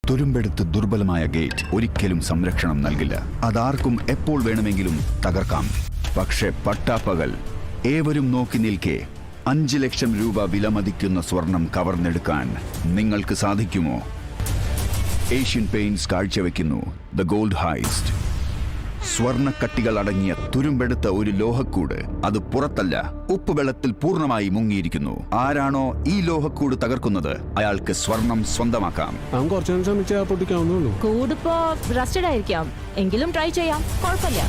തുരുമ്പെടുത്ത് ദുർബലമായ ഗേറ്റ് ഒരിക്കലും സംരക്ഷണം നൽകില്ല. അതാർക്കും എപ്പോൾ വേണമെങ്കിലും തകർക്കാം. പക്ഷെ പട്ടാപ്പകൽ ഏവരും നോക്കി നിൽക്കെ 5 ലക്ഷം രൂപ വിലമതിക്കുന്ന സ്വർണം കവർന്നെടുക്കാൻ നിങ്ങൾക്ക് സാധിക്കുമോ? ഏഷ്യൻ പെയിന്റ്സ് കാഴ്ചവെക്കുന്നു ദ ഗോൾഡ് ഹൈസ്റ്റ്. സ്വർണ്ണക്കട്ടികൾ അടങ്ങിയ തുരുമ്പെടുത്ത ഒരു ലോഹക്കൂട്. അത് പുറത്തല്ല, ഉപ്പുവെള്ളത്തിൽ പൂർണ്ണമായി മുങ്ങിയിരിക്കുന്നു. ആരാണോ ഈ ലോഹക്കൂട് തകർക്കുന്നത് അയാൾക്ക് സ്വർണം സ്വന്തമാക്കാം. കൂടിപ്പോ റസ്റ്റഡ് ആയിരിക്കാം, എങ്കിലും ട്രൈ ചെയ്യാം, കുഴപ്പമില്ല.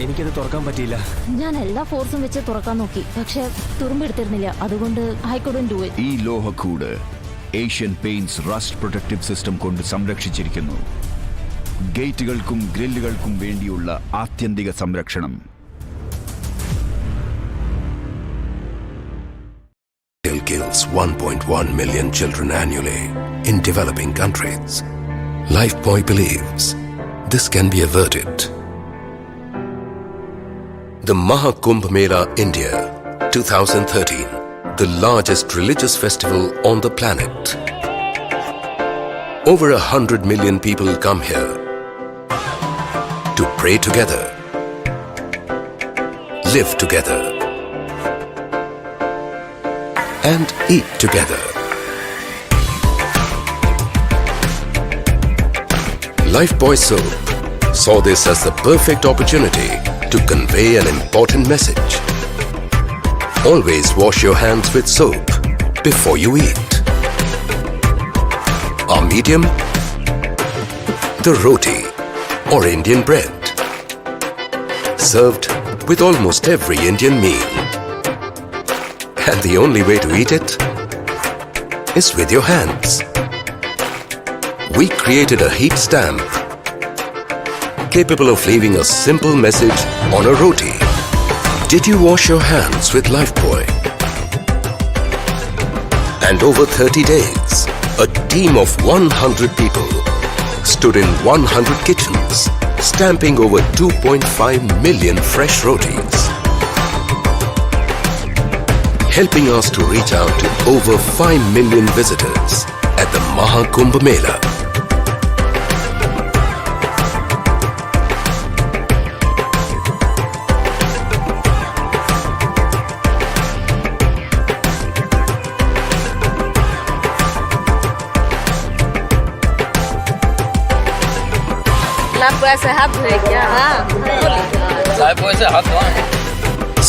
എനിക്കത് തുറക്കാൻ പറ്റിയില്ല. ഞാൻ എല്ലാ ഫോഴ്സും വെച്ച് തുറക്കാൻ നോക്കി, പക്ഷെ തുരുമ്പെടുത്തിരുന്നില്ല. അതുകൊണ്ട് ഐ കുഡന്റ് ഡു ഇറ്റ്. ഈ ലോഹക്കൂട് Asian Paints rust protective system കൊണ്ട് സംരക്ഷിച്ചിരിക്കുന്നു. ഗേറ്റുകൾക്കും ഗ്രില്ലുകൾക്കും വേണ്ടിയുള്ള ആത്യന്തിക സംരക്ഷണം. Kills 1.1 million children annually in developing countries. Lifebuoy believes this can be averted. The Mahakumbh Mela India 2013, the largest religious festival on the planet. Over 100 million people come here to pray together, live together, and eat together. Lifebuoy Soap saw this as the perfect opportunity to convey an important message. Always wash your hands with soap before you eat. Our medium, the roti or Indian bread, served with almost every Indian meal. And the only way to eat it is with your hands. We created a heat stamp capable of leaving a simple message on a roti. Did you wash your hands with Lifebuoy? And over 30 days, a team of 100 people stood in 100 kitchens, stamping over 2.5 million fresh rotis, helping us to reach out to over 5 million visitors at the Mahakumbh Mela.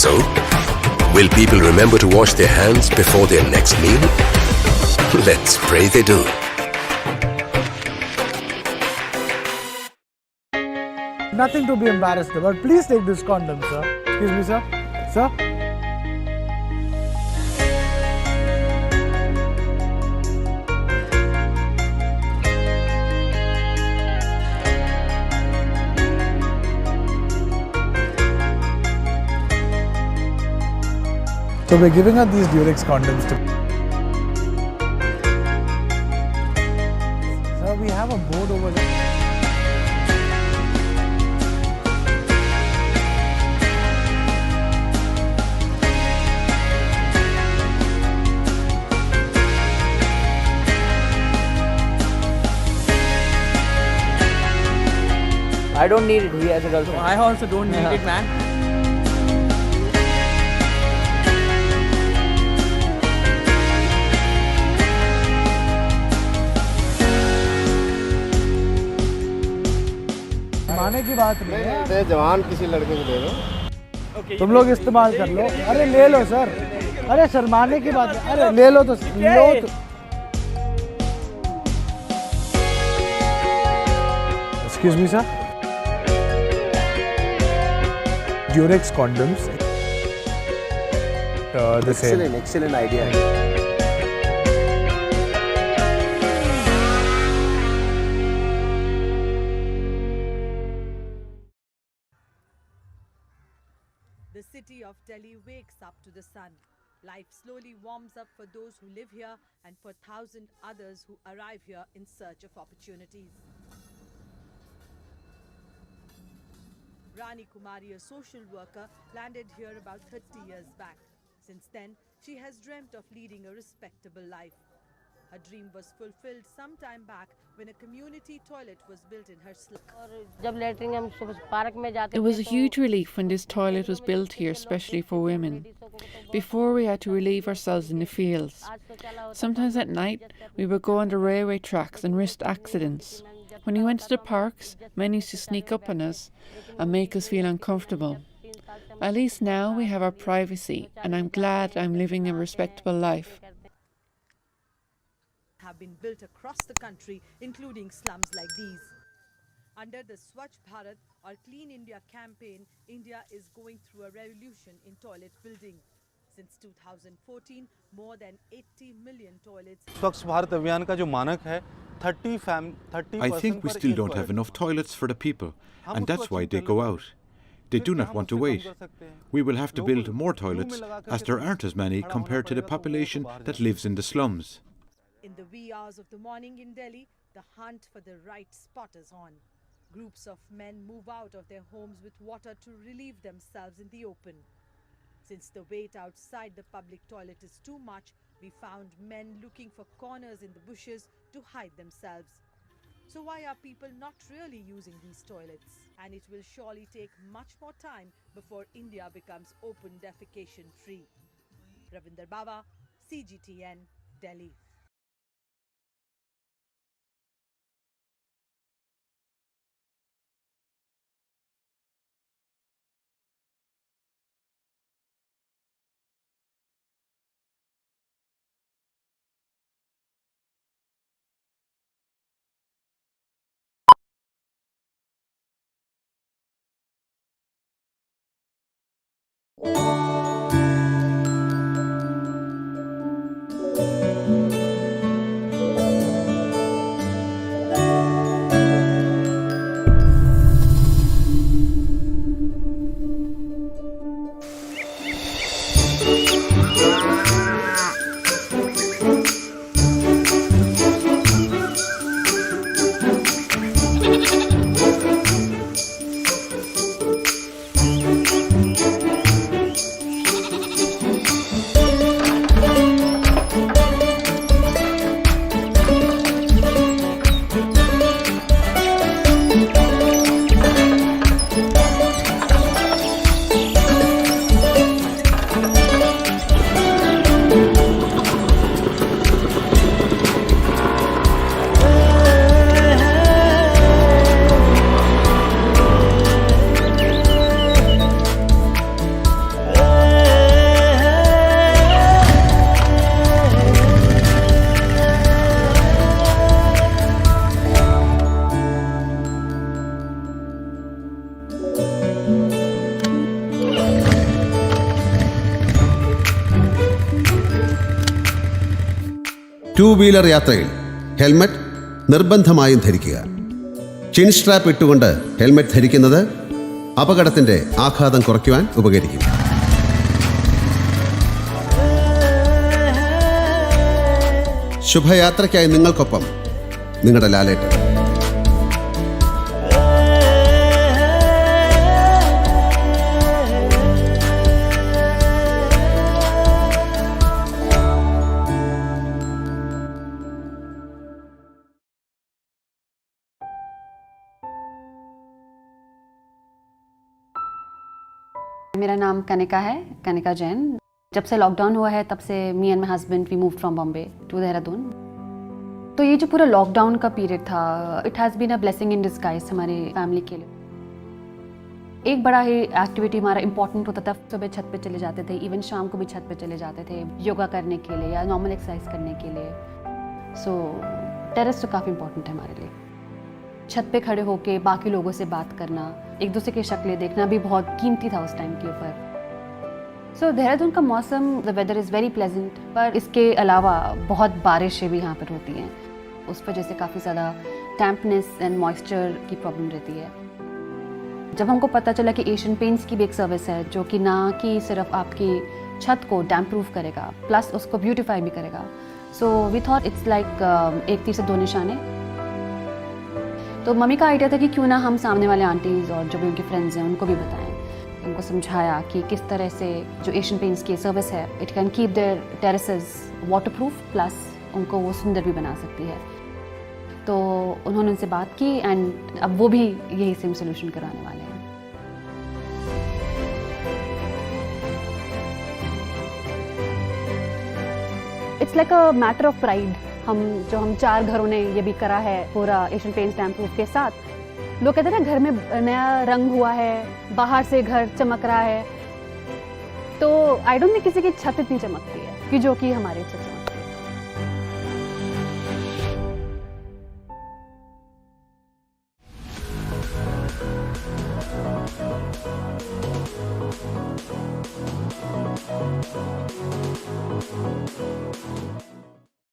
So, will people remember to wash their hands before their next meal? Let's pray they do. Nothing to be embarrassed about. Please take this condom, sir. Excuse me, sir. Sir? So we're giving out these Durex condoms to... Sir, we have a board over there. I don't need it. He has a girlfriend. I also don't need it, man. शर्माने की बात नहीं है। जवान किसी लड़के को दे दो, तुम लोग इस्तेमाल कर लो। अरे ले लो सर। अरे शर्माने की बात है। अरे ले लो तो लो तो। Excuse me, sir. Durex condoms. The same. excellent idea. The city of Delhi wakes up to the sun. Life slowly warms up for those who live here and for 1,000 others who arrive here in search of opportunities. Rani Kumari, a social worker, landed here about 30 years back. Since then, She has dreamt of leading a respectable life. Her dream was fulfilled some time back when a community toilet was built in her slum. जब latrine हम सुबह park में जाते It was a huge relief when this toilet was built here, especially for women. Before, we had to relieve ourselves in the fields. Sometimes at night, we would go on the railway tracks and risk accidents. When we went to the parks, men used to sneak up on us and make us feel uncomfortable. At least now we have our privacy, and I'm glad I'm living a respectable life. Have been built across the country, including slums like these. Under the Swachh Bharat or Clean India campaign, India is going through a revolution in toilet building. Since 2014, more than 80 million toilets. स्वच्छ भारत अभियान का जो मानक है 30% I think we still don't have enough toilets for the people, and that's why they go out. They do not want to wait. We will have to build more toilets, as there aren't as many compared to the population that lives in the slums. In the wee hours of the morning in Delhi, the hunt for the right spot is on. Groups of men move out of their homes with water to relieve themselves in the open. Since the wait outside the public toilet is too much, we found men looking for corners in the bushes to hide themselves. So why are people not really using these toilets? And it will surely take much more time before India becomes open defecation free. Ravinder Baba, CGTN, Delhi. Two wheeler യാത്രയിൽ helmet നിർബന്ധമായും ധരിക്കുക. Chin strap ഇട്ടുകൊണ്ട് helmet ധരിക്കുന്നത് അപകടത്തിൻ്റെ ആഘാതം കുറയ്ക്കുവാൻ ഉപകരിക്കും. ശുഭയാത്രയ്ക്കായി നിങ്ങൾക്കൊപ്പം നിങ്ങളുടെ ലാലേട്ടൻ. मेरा नाम कनिका है, कनिका जैन. जब से लॉकडाउन हुआ है तब से me and my husband we moved from Bombay to Dehradun. तो ये जो पूरा लॉकडाउन का पीरियड था, it has been a blessing in disguise हमारी फैमिली के लिए. एक बड़ा ही एक्टिविटी हमारा इंपॉर्टेंट होता था. सुबह छत पे चले जाते थे, इवन शाम को भी छत पे चले जाते थे योगा करने के लिए या नॉर्मल एक्सरसाइज करने के लिए. सो टेरेस तो काफ़ी इंपॉर्टेंट है हमारे लिए. छत पे खड़े होके बाकी लोगों से बात करना, एक दूसरे की शक्लें देखना भी बहुत कीमती था उस टाइम के ऊपर. सो देहरादून का मौसम, the weather is very pleasant, पर इसके अलावा बहुत बारिशें भी यहाँ पर होती हैं. उस वजह से काफ़ी ज़्यादा डैम्पनेस एंड मॉइस्चर की प्रॉब्लम रहती है. जब हमको पता चला कि एशियन पेंट्स की भी एक सर्विस है जो कि ना कि सिर्फ आपकी छत को डैम्प प्रूफ करेगा, प्लस उसको ब्यूटिफाई भी करेगा. So we thought it's like एक तीर से दो निशाने. तो मम्मी का आइडिया था कि क्यों ना हम सामने वाले आंटीज़ और जो भी उनकी फ्रेंड्स हैं उनको भी बताएं. उनको समझाया कि किस तरह से जो एशियन पेंट्स की सर्विस है it can keep their terraces waterproof plus उनको वो सुंदर भी बना सकती है। तो उन्होंने उनसे बात की एंड अब वो भी यही सेम सोल्यूशन कराने वाले हैं। It's like a matter of pride. हम 4 घरों ने ये भी करा है पूरा एशियन पेंट्स डैम्प प्रूफ के साथ। लोग कहते हैं ना घर में नया रंग हुआ है, बाहर से घर चमक रहा है, तो आई डोंट थिंक किसी की छत इतनी चमकती है कि जो कि हमारी छत चमकती है।